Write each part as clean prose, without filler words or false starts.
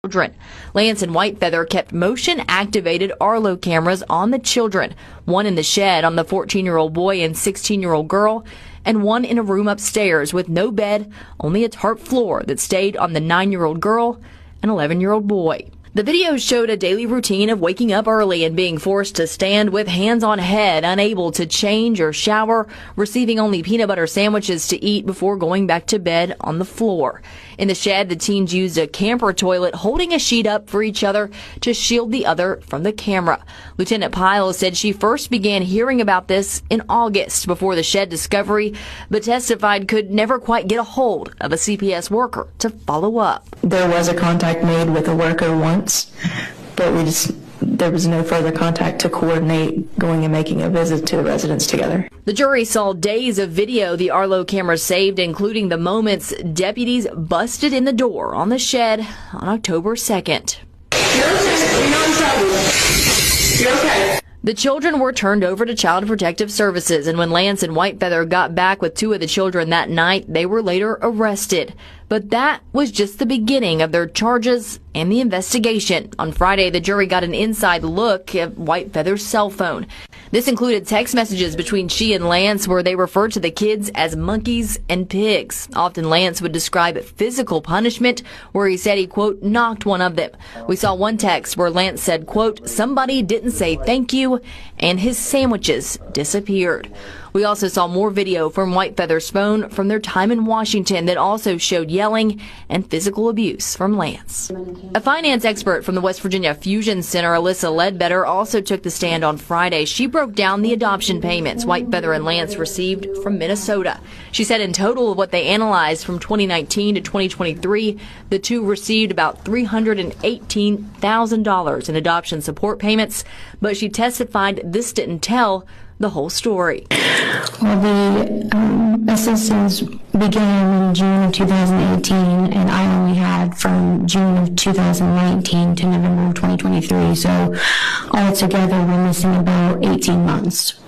children. Lance and Whitefeather kept motion-activated Arlo cameras on the children, one in the shed on the 14-year-old boy and 16-year-old girl, and one in a room upstairs with no bed, only a tarp floor that stayed on the 9-year-old girl and 11-year-old boy. The video showed a daily routine of waking up early and being forced to stand with hands on head, unable to change or shower, receiving only peanut butter sandwiches to eat before going back to bed on the floor. In the shed, the teens used a camper toilet, holding a sheet up for each other to shield the other from the camera. Lieutenant Pyle said she first began hearing about this in August before the shed discovery, but testified could never quite get a hold of a CPS worker to follow up. There was a contact made with a worker once, but there was no further contact to coordinate going and making a visit to the residence together. The jury saw days of video the Arlo camera saved, including the moments deputies busted in the door on the shed on October 2nd. You're okay. You're not in trouble. You're okay. The children were turned over to Child Protective Services, and when Lance and Whitefeather got back with two of the children that night, they were later arrested. But that was just the beginning of their charges and the investigation. On Friday, the jury got an inside look at Whitefeather's cell phone. This included text messages between she and Lance where they referred to the kids as monkeys and pigs. Often Lance would describe physical punishment where he said he, quote, knocked one of them. We saw one text where Lance said, quote, somebody didn't say thank you, and his sandwiches disappeared. We also saw more video from Whitefeather's phone from their time in Washington that also showed yelling and physical abuse from Lance. A finance expert from the West Virginia Fusion Center, Alyssa Ledbetter, also took the stand on Friday. She broke down the adoption payments Whitefeather and Lance received from Minnesota. She said in total of what they analyzed from 2019 to 2023, the two received about $318,000 in adoption support payments, but she testified this didn't tell the whole story. Well, the assistance began in June of 2018, and I only had from June of 2019 to November of 2023, so altogether we're missing about 18 months.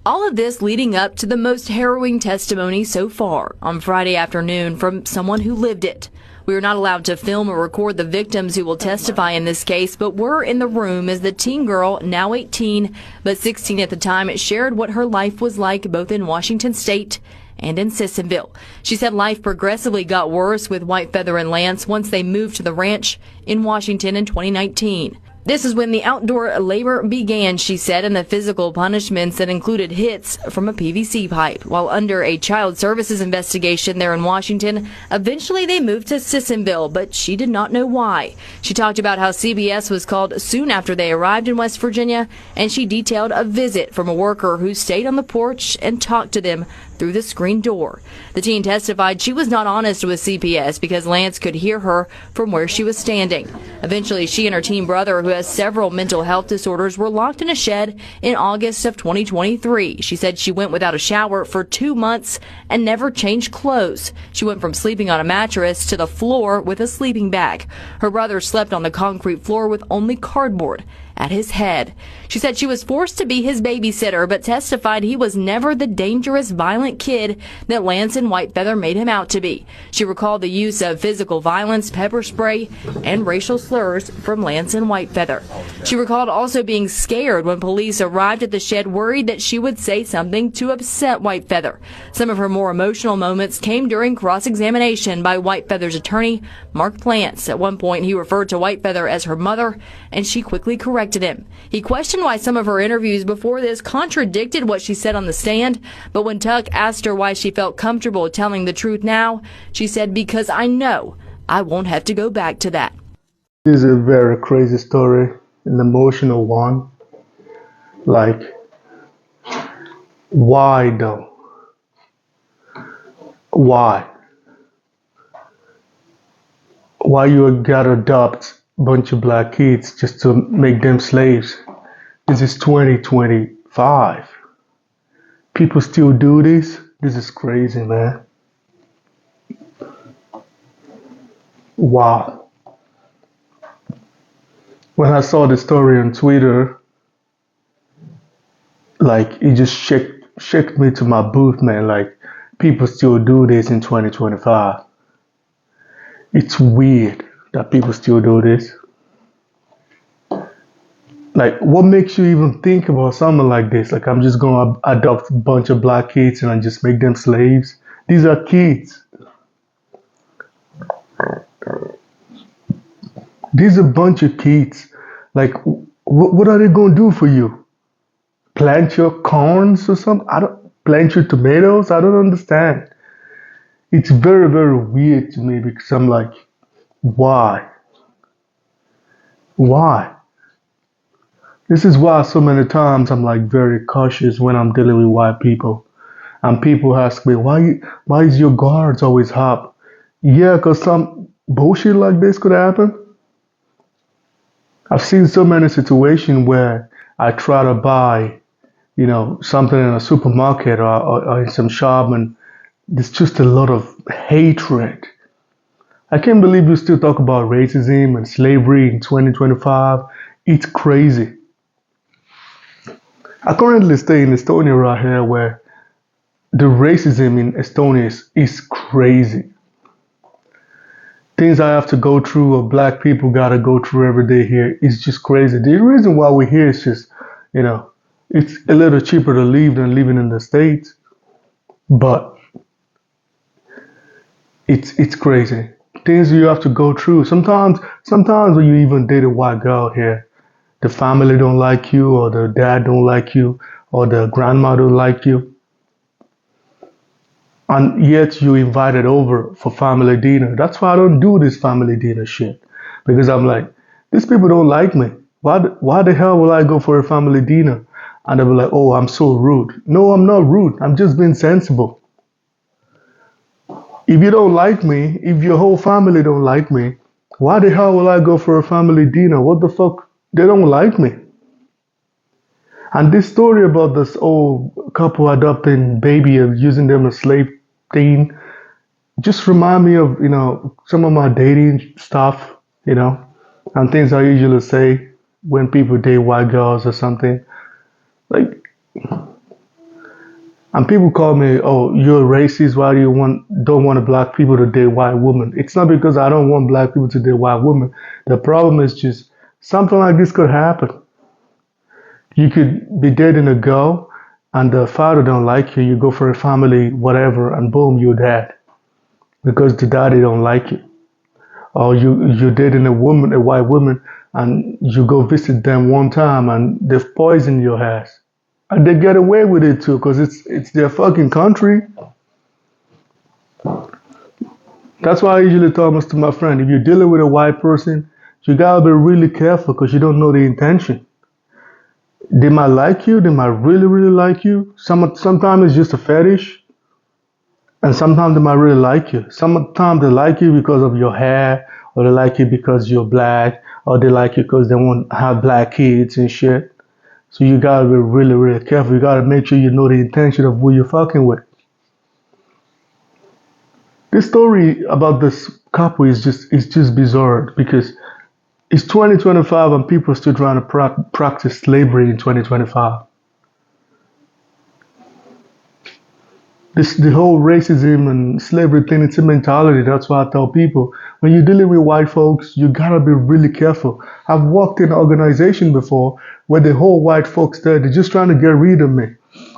All of this leading up to the most harrowing testimony so far on Friday afternoon from someone who lived it. We are not allowed to film or record the victims who will testify in this case, but were in the room as the teen girl, now 18, but 16 at the time, shared what her life was like both in Washington State and in Sissonville. She said life progressively got worse with Whitefeather and Lance once they moved to the ranch in Washington in 2019. This is when the outdoor labor began, she said, and the physical punishments that included hits from a PVC pipe. While under a child services investigation there in Washington, eventually they moved to Sissonville, but she did not know why. She talked about how CBS was called soon after they arrived in West Virginia, and she detailed a visit from a worker who stayed on the porch and talked to them through the screen door. The teen testified she was not honest with CPS because Lance could hear her from where she was standing. Eventually, she and her teen brother, who has several mental health disorders, were locked in a shed in August of 2023. She said she went without a shower for 2 months and never changed clothes. She went from sleeping on a mattress to the floor with a sleeping bag. Her brother slept on the concrete floor with only cardboard at his head. She said she was forced to be his babysitter, but testified he was never the dangerous, violent kid that Lance and Whitefeather made him out to be. She recalled the use of physical violence, pepper spray, and racial slurs from Lance and Whitefeather. She recalled also being scared when police arrived at the shed, worried that she would say something to upset Whitefeather. Some of her more emotional moments came during cross-examination by Whitefeather's attorney, Mark Plants. At one point, he referred to Whitefeather as her mother, and she quickly corrected him. He questioned why some of her interviews before this contradicted what she said on the stand, but when Tuck asked her why she felt comfortable telling the truth now, she said, because I know I won't have to go back to that. This is a very crazy story, an emotional one. Like, why though? Why? Why you gotta adopt bunch of black kids just to make them slaves? This is 2025. People still do this? This is crazy, man. Wow. When I saw the story on Twitter, like, it just shook me to my boot, man. Like, people still do this in 2025. It's weird. that people still do this. Like, what makes you even think about something like this? Like, I'm just gonna adopt a bunch of black kids and I just make them slaves. These are kids. These are a bunch of kids. Like, what are they gonna do for you? Plant your corns or something? I don't plant your tomatoes. I don't understand. It's very, very weird to me because I'm like, why? Why? This is why so many times I'm like very cautious when I'm dealing with white people. And people ask me, why is your guards always up? Yeah, because some bullshit like this could happen. I've seen so many situations where I try to buy, something in a supermarket or in some shop, and there's just a lot of hatred. I can't believe you still talk about racism and slavery in 2025. It's crazy. I currently stay in Estonia right here where the racism in Estonia is crazy. Things I have to go through or black people gotta go through every day here is just crazy. The reason why we're here is just, it's a little cheaper to live than living in the States. But it's crazy. Things you have to go through. Sometimes when you even date a white girl here, the family don't like you, or the dad don't like you, or the grandma don't like you, and yet you invited over for family dinner. That's why I don't do this family dinner shit, because I'm like, these people don't like me. Why the hell will I go for a family dinner? And they'll be like, oh, I'm so rude. No, I'm not rude. I'm just being sensible. If you don't like me, if your whole family don't like me, why the hell will I go for a family dinner? What the fuck? They don't like me. And this story about this old couple adopting baby and using them as slave thing just remind me of, some of my dating stuff, and things I usually say when people date white girls or something. Like, and people call me, oh, you're a racist. Why do you don't want black people to date white women? It's not because I don't want black people to date white women. The problem is just something like this could happen. You could be dating a girl and the father don't like you. You go for a family, whatever, and boom, you're dead because the daddy don't like you. Or you're dating a white woman, and you go visit them one time and they've poisoned your ass. And they get away with it too, because it's their fucking country. That's why I usually tell most of my friends, if you're dealing with a white person, you gotta be really careful because you don't know the intention. They might like you, they might really, really like you. Sometimes it's just a fetish, and sometimes they might really like you. Sometimes they like you because of your hair, or they like you because you're black, or they like you because they want to have black kids and shit. So you gotta be really, really careful. You gotta make sure you know the intention of who you're fucking with. This story about this couple is just bizarre because it's 2025 and people are still trying to practice slavery in 2025. The whole racism and slavery thing, it's a mentality. That's why I tell people, when you're dealing with white folks, you gotta be really careful. I've worked in an organization before where the whole white folks there, they're just trying to get rid of me.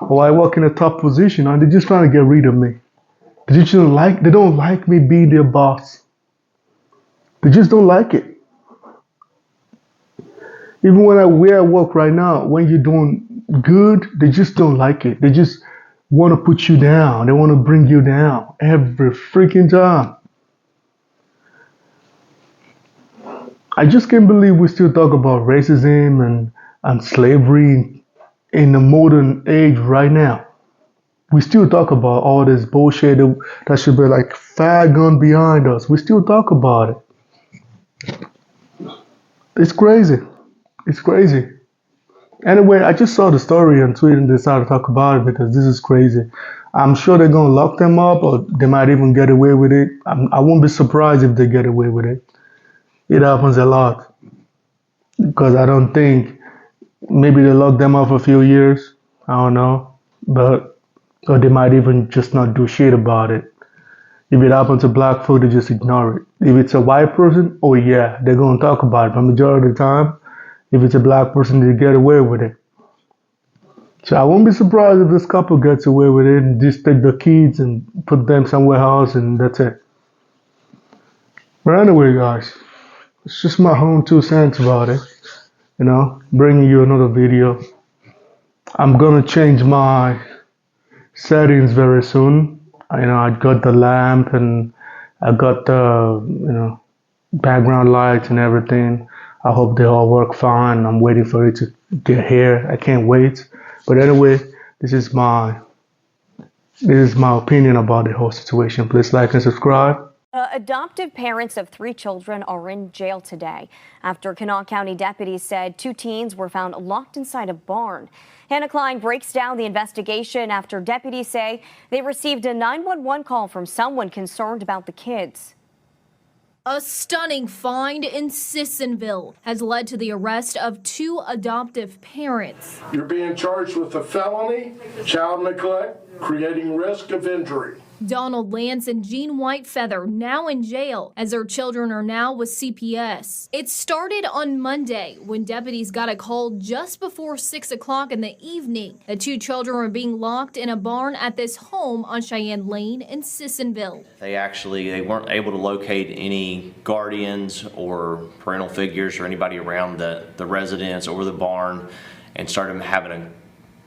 Or I work in a top position and they're just trying to get rid of me. They don't like me being their boss. They just don't like it. Even where I work right now, when you're doing good, they just don't like it. They just want to put you down. They want to bring you down every freaking time. I just can't believe we still talk about racism and slavery in the modern age right now. We still talk about all this bullshit that should be like far gone behind us. We still talk about it. It's crazy. It's crazy. Anyway, I just saw the story on Twitter and decided to talk about it because this is crazy. I'm sure they're going to lock them up or they might even get away with it. I won't be surprised if they get away with it. It happens a lot. Because I don't think, maybe they lock them up for a few years. I don't know. Or they might even just not do shit about it. If it happens to black folk, they just ignore it. If it's a white person, oh yeah, they're gonna talk about it. But majority of the time, if it's a black person, they get away with it. So I won't be surprised if this couple gets away with it and just take the kids and put them somewhere else and that's it. But anyway, guys, it's just my own 2 cents about it. You know, bringing you another video. I'm gonna change my settings very soon. You know, I got the lamp and I got the, background lights and everything. I hope they all work fine. I'm waiting for it to get here. I can't wait. But anyway, this is my opinion about the whole situation. Please like and subscribe. Adoptive parents of 3 children are in jail today after Kanawha County deputies said 2 teens were found locked inside a barn. Hannah Klein breaks down the investigation after deputies say they received a 911 call from someone concerned about the kids. A stunning find in Sissonville has led to the arrest of 2 adoptive parents. You're being charged with a felony, child neglect, creating risk of injury. Donald Lance and Jean Whitefeather now in jail as their children are now with CPS. It started on Monday when deputies got a call just before 6 o'clock in the evening. The 2 children were being locked in a barn at this home on Cheyenne Lane in Sissonville. They weren't able to locate any guardians or parental figures or anybody around the residence or the barn and started having a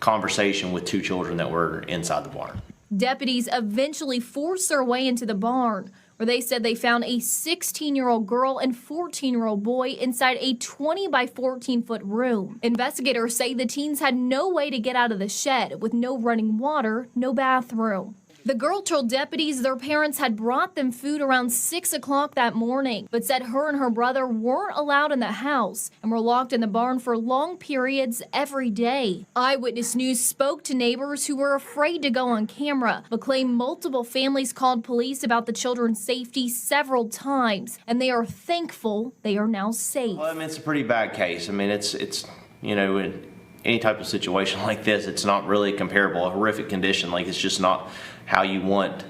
conversation with 2 children that were inside the barn. Deputies eventually forced their way into the barn, where they said they found a 16-year-old girl and 14-year-old boy inside a 20 by 14-foot room. Investigators say the teens had no way to get out of the shed, with no running water, no bathroom. The girl told deputies their parents had brought them food around 6 o'clock that morning, but said her and her brother weren't allowed in the house and were locked in the barn for long periods every day. Eyewitness News spoke to neighbors who were afraid to go on camera, but claimed multiple families called police about the children's safety several times, and they are thankful they are now safe. Well, I mean, it's a pretty bad case. I mean, it's in any type of situation like this, it's not really comparable. A horrific condition, like it's just not how you want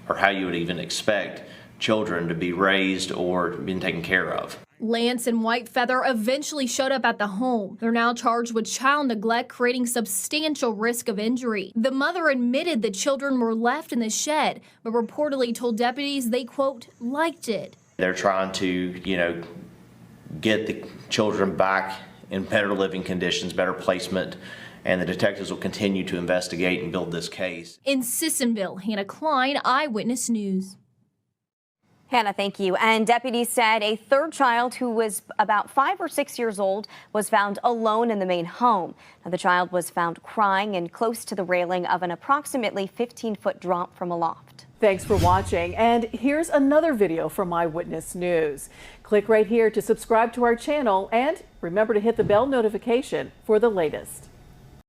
or how you would even expect children to be raised or being taken care of. Lance and Whitefeather eventually showed up at the home. They're now charged with child neglect, creating substantial risk of injury. The mother admitted the children were left in the shed, but reportedly told deputies they, quote, liked it. They're trying to, get the children back in better living conditions, better placement, and the detectives will continue to investigate and build this case. In Sissonville, Hannah Klein, Eyewitness News. Hannah, thank you. And deputies said a 3rd child who was about 5 or 6 years old was found alone in the main home. Now, the child was found crying and close to the railing of an approximately 15-foot drop from a loft. Thanks for watching. And here's another video from Eyewitness News. Click right here to subscribe to our channel and remember to hit the bell notification for the latest.